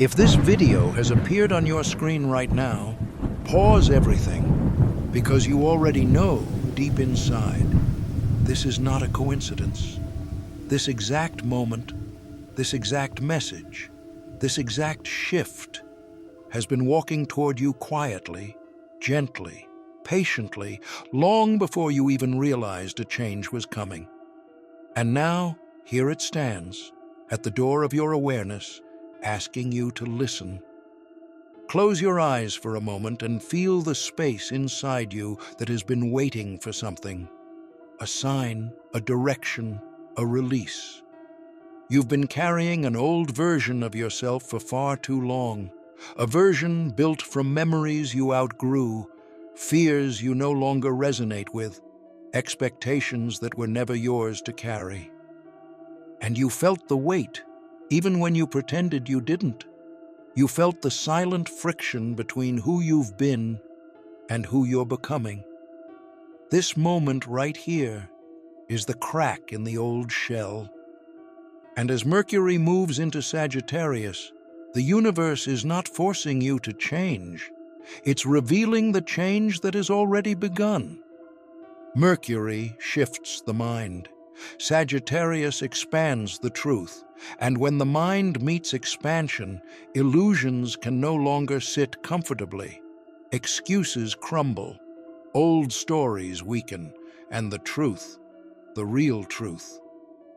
If this video has appeared on your screen right now, pause everything, because you already know deep inside, this is not a coincidence. This exact moment, this exact message, this exact shift has been walking toward you quietly, gently, patiently, long before you even realized a change was coming. And now, here it stands, at the door of your awareness, asking you to listen. Close your eyes for a moment and feel the space inside you that has been waiting for something. A sign, a direction, a release. You've been carrying an old version of yourself for far too long, a version built from memories you outgrew, fears you no longer resonate with, expectations that were never yours to carry. And you felt the weight, even when you pretended you didn't. You felt the silent friction between who you've been and who you're becoming. This moment right here is the crack in the old shell. And as Mercury moves into Sagittarius, the universe is not forcing you to change. It's revealing the change that has already begun. Mercury shifts the mind. Sagittarius expands the truth. And when the mind meets expansion, illusions can no longer sit comfortably. Excuses crumble. Old stories weaken. And the truth, the real truth,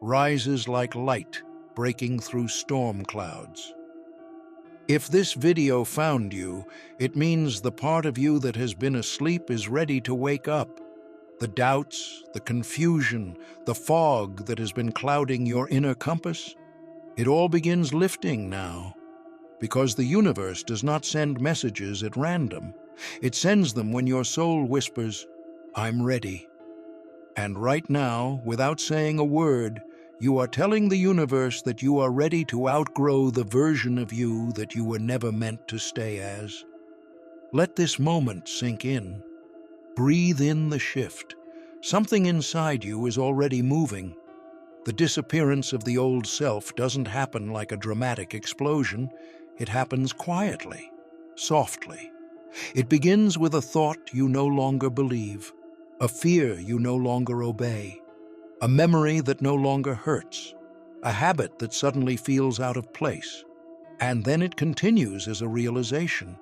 rises like light breaking through storm clouds. If this video found you, it means the part of you that has been asleep is ready to wake up. The doubts, the confusion, the fog that has been clouding your inner compass, it all begins lifting now. Because the universe does not send messages at random. It sends them when your soul whispers, "I'm ready." And right now, without saying a word, you are telling the universe that you are ready to outgrow the version of you that you were never meant to stay as. Let this moment sink in. Breathe in the shift. Something inside you is already moving. The disappearance of the old self doesn't happen like a dramatic explosion. It happens quietly, softly. It begins with a thought you no longer believe, a fear you no longer obey, a memory that no longer hurts, a habit that suddenly feels out of place. And then it continues as a realization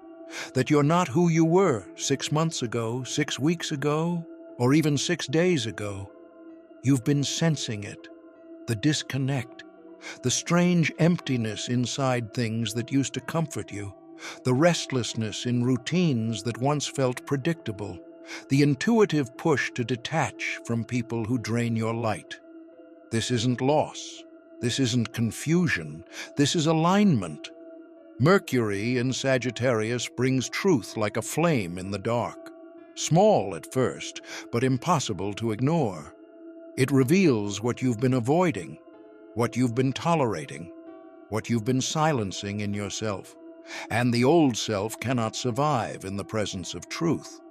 that you're not who you were 6 months ago, 6 weeks ago, or even 6 days ago. You've been sensing it, the disconnect, the strange emptiness inside things that used to comfort you, the restlessness in routines that once felt predictable, the intuitive push to detach from people who drain your light. This isn't loss. This isn't confusion. This is alignment. Mercury in Sagittarius brings truth like a flame in the dark. Small at first, but impossible to ignore. It reveals what you've been avoiding, what you've been tolerating, what you've been silencing in yourself. And the old self cannot survive in the presence of truth.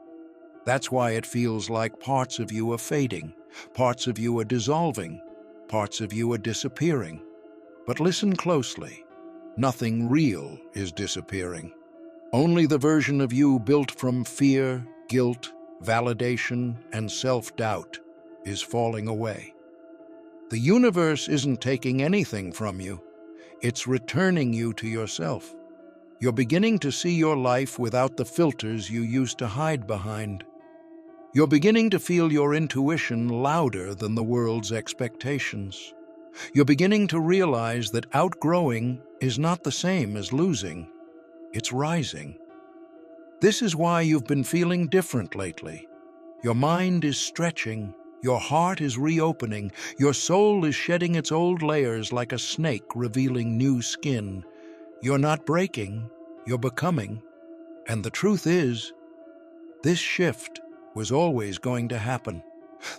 That's why it feels like parts of you are fading, parts of you are dissolving, parts of you are disappearing. But listen closely. Nothing real is disappearing. Only the version of you built from fear, guilt, validation, and self-doubt is falling away. The universe isn't taking anything from you. It's returning you to yourself. You're beginning to see your life without the filters you used to hide behind. You're beginning to feel your intuition louder than the world's expectations. You're beginning to realize that outgrowing is not the same as losing. It's rising. This is why you've been feeling different lately. Your mind is stretching. Your heart is reopening. Your soul is shedding its old layers like a snake revealing new skin. You're not breaking, you're becoming. And the truth is, this shift was always going to happen.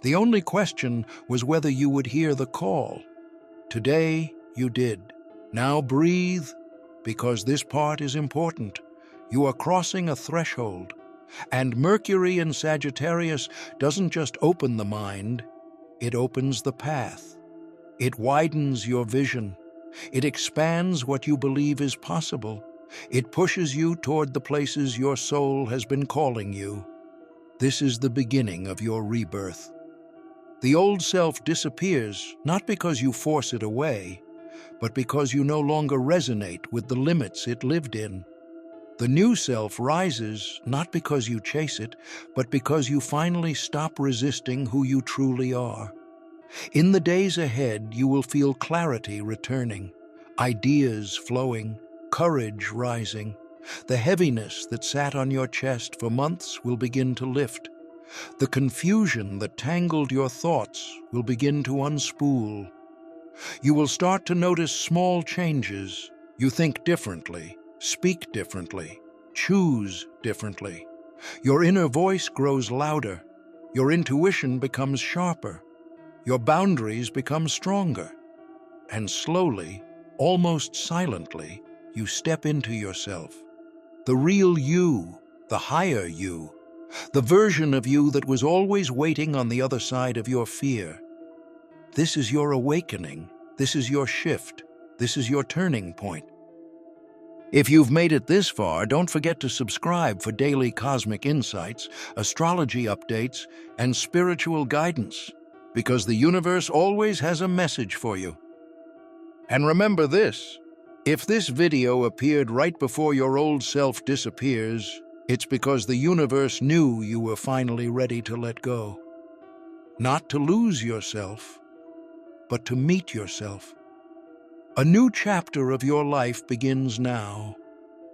The only question was whether you would hear the call. Today, you did. Now breathe, because this part is important. You are crossing a threshold. And Mercury in Sagittarius doesn't just open the mind, it opens the path. It widens your vision. It expands what you believe is possible. It pushes you toward the places your soul has been calling you. This is the beginning of your rebirth. The old self disappears not because you force it away, but because you no longer resonate with the limits it lived in. The new self rises not because you chase it, but because you finally stop resisting who you truly are. In the days ahead, you will feel clarity returning, ideas flowing, courage rising. The heaviness that sat on your chest for months will begin to lift. The confusion that tangled your thoughts will begin to unspool. You will start to notice small changes. You think differently, speak differently, choose differently. Your inner voice grows louder. Your intuition becomes sharper. Your boundaries become stronger. And slowly, almost silently, you step into yourself. The real you, the higher you, the version of you that was always waiting on the other side of your fear. This is your awakening. This is your shift. This is your turning point. If you've made it this far, don't forget to subscribe for daily cosmic insights, astrology updates, and spiritual guidance, because the universe always has a message for you. And remember this, if this video appeared right before your old self disappears, it's because the universe knew you were finally ready to let go. Not to lose yourself, but to meet yourself. A new chapter of your life begins now.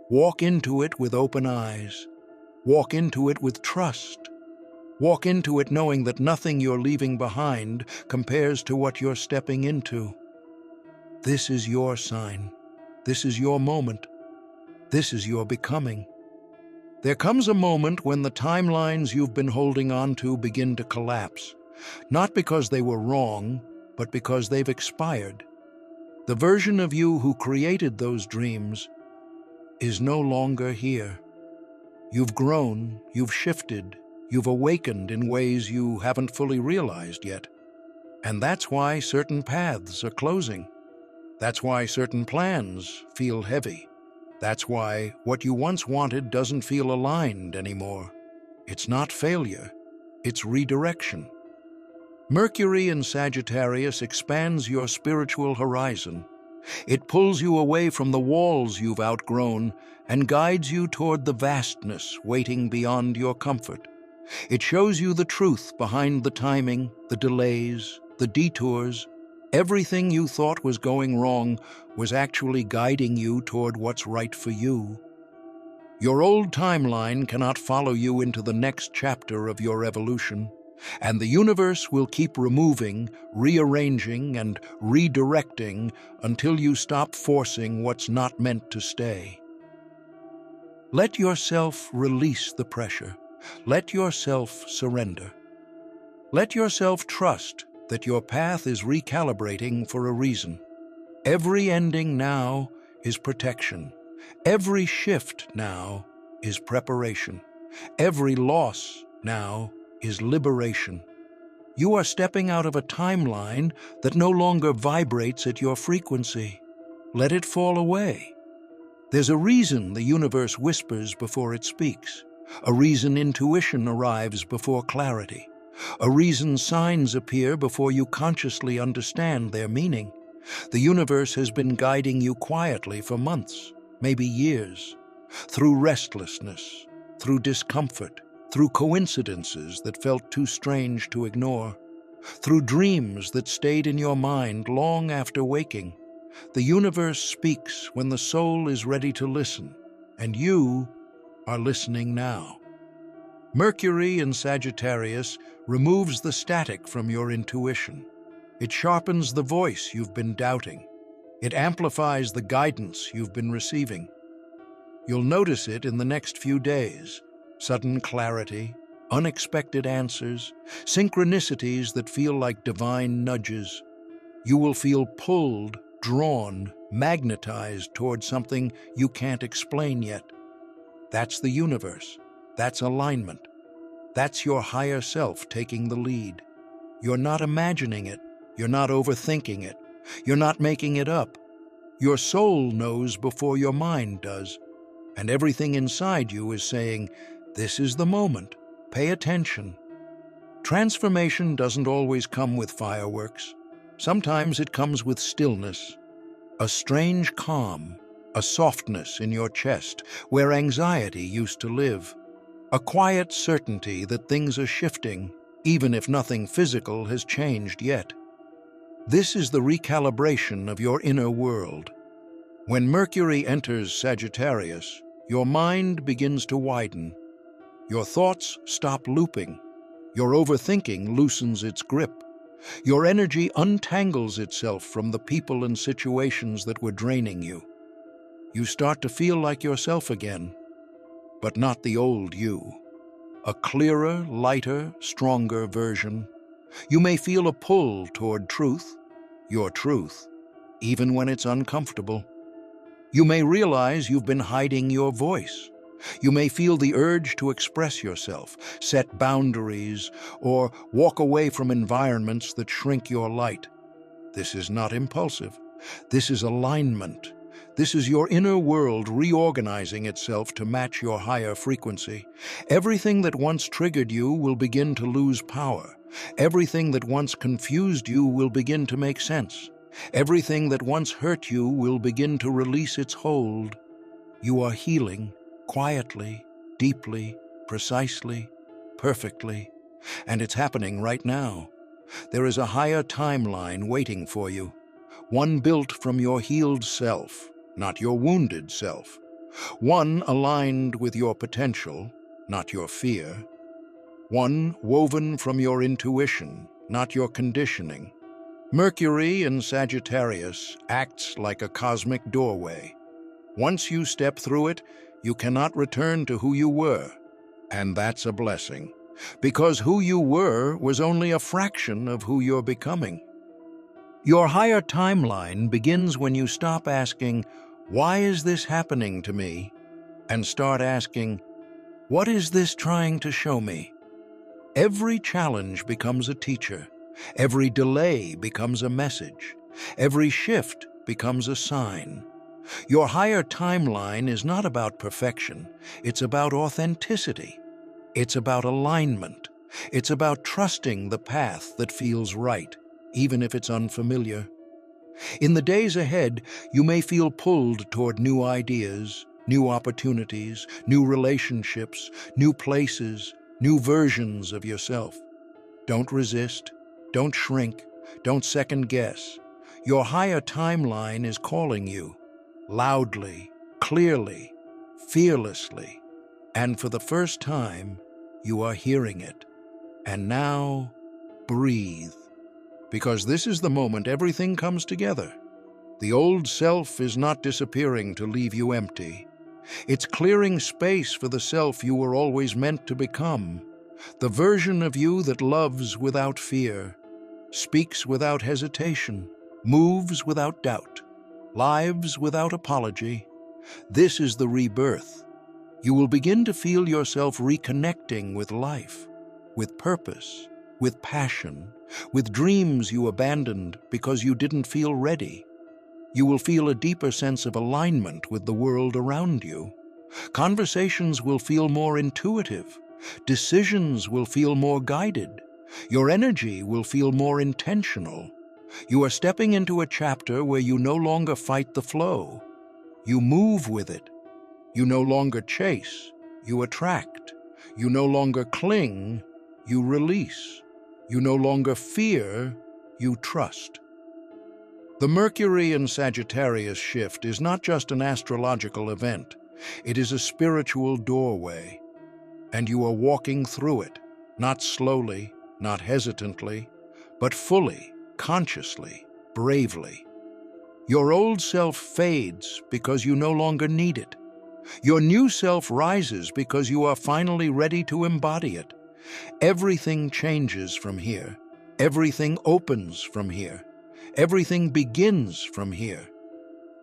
Walk into it with open eyes. Walk into it with trust. Walk into it knowing that nothing you're leaving behind compares to what you're stepping into. This is your sign. This is your moment. This is your becoming. There comes a moment when the timelines you've been holding on to begin to collapse, not because they were wrong, but because they've expired. The version of you who created those dreams is no longer here. You've grown, you've shifted, you've awakened in ways you haven't fully realized yet. And that's why certain paths are closing. That's why certain plans feel heavy. That's why what you once wanted doesn't feel aligned anymore. It's not failure, it's redirection. Mercury in Sagittarius expands your spiritual horizon. It pulls you away from the walls you've outgrown and guides you toward the vastness waiting beyond your comfort. It shows you the truth behind the timing, the delays, the detours. Everything you thought was going wrong was actually guiding you toward what's right for you. Your old timeline cannot follow you into the next chapter of your evolution, and the universe will keep removing, rearranging, and redirecting until you stop forcing what's not meant to stay. Let yourself release the pressure. Let yourself surrender. Let yourself trust that your path is recalibrating for a reason. Every ending now is protection. Every shift now is preparation. Every loss now is liberation. You are stepping out of a timeline that no longer vibrates at your frequency. Let it fall away. There's a reason the universe whispers before it speaks. A reason intuition arrives before clarity. A reason signs appear before you consciously understand their meaning. The universe has been guiding you quietly for months, maybe years, through restlessness, through discomfort, through coincidences that felt too strange to ignore, through dreams that stayed in your mind long after waking. The universe speaks when the soul is ready to listen, and you are listening now. Mercury in Sagittarius removes the static from your intuition. It sharpens the voice you've been doubting. It amplifies the guidance you've been receiving. You'll notice it in the next few days. Sudden clarity, unexpected answers, synchronicities that feel like divine nudges. You will feel pulled, drawn, magnetized toward something you can't explain yet. That's the universe. That's alignment. That's your higher self taking the lead. You're not imagining it. You're not overthinking it. You're not making it up. Your soul knows before your mind does, and everything inside you is saying, "This is the moment. Pay attention." Transformation doesn't always come with fireworks. Sometimes it comes with stillness, a strange calm, a softness in your chest where anxiety used to live, a quiet certainty that things are shifting, even if nothing physical has changed yet. This is the recalibration of your inner world. When Mercury enters Sagittarius, your mind begins to widen. Your thoughts stop looping. Your overthinking loosens its grip. Your energy untangles itself from the people and situations that were draining you. You start to feel like yourself again, but not the old you. A clearer, lighter, stronger version. You may feel a pull toward truth, your truth, even when it's uncomfortable. You may realize you've been hiding your voice. You may feel the urge to express yourself, set boundaries, or walk away from environments that shrink your light. This is not impulsive. This is alignment. This is your inner world reorganizing itself to match your higher frequency. Everything that once triggered you will begin to lose power. Everything that once confused you will begin to make sense. Everything that once hurt you will begin to release its hold. You are healing. Quietly, deeply, precisely, perfectly. And it's happening right now. There is a higher timeline waiting for you. One built from your healed self, not your wounded self. One aligned with your potential, not your fear. One woven from your intuition, not your conditioning. Mercury in Sagittarius acts like a cosmic doorway. Once you step through it, you cannot return to who you were. And that's a blessing, because who you were was only a fraction of who you're becoming. Your higher timeline begins when you stop asking, "Why is this happening to me?" and start asking, "What is this trying to show me?" Every challenge becomes a teacher. Every delay becomes a message. Every shift becomes a sign. Your higher timeline is not about perfection. It's about authenticity. It's about alignment. It's about trusting the path that feels right, even if it's unfamiliar. In the days ahead, you may feel pulled toward new ideas, new opportunities, new relationships, new places, new versions of yourself. Don't resist. Don't shrink. Don't second guess. Your higher timeline is calling you. Loudly, clearly, fearlessly, and for the first time, you are hearing it. And now, breathe, because this is the moment everything comes together. The old self is not disappearing to leave you empty. It's clearing space for the self you were always meant to become, the version of you that loves without fear, speaks without hesitation, moves without doubt, lives without apology. This is the rebirth. You will begin to feel yourself reconnecting with life, with purpose, with passion, with dreams you abandoned because you didn't feel ready. You will feel a deeper sense of alignment with the world around you. Conversations will feel more intuitive. Decisions will feel more guided. Your energy will feel more intentional. You are stepping into a chapter where you no longer fight the flow. You move with it. You no longer chase. You attract. You no longer cling. You release. You no longer fear. You trust. The Mercury in Sagittarius shift is not just an astrological event. It is a spiritual doorway. And you are walking through it, not slowly, not hesitantly, but fully, consciously, bravely. Your old self fades because you no longer need it. Your new self rises because you are finally ready to embody it. Everything changes from here. Everything opens from here. Everything begins from here.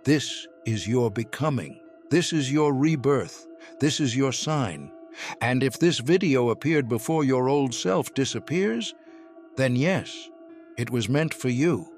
This is your becoming. This is your rebirth. This is your sign. And if this video appeared before your old self disappears, then yes, it was meant for you.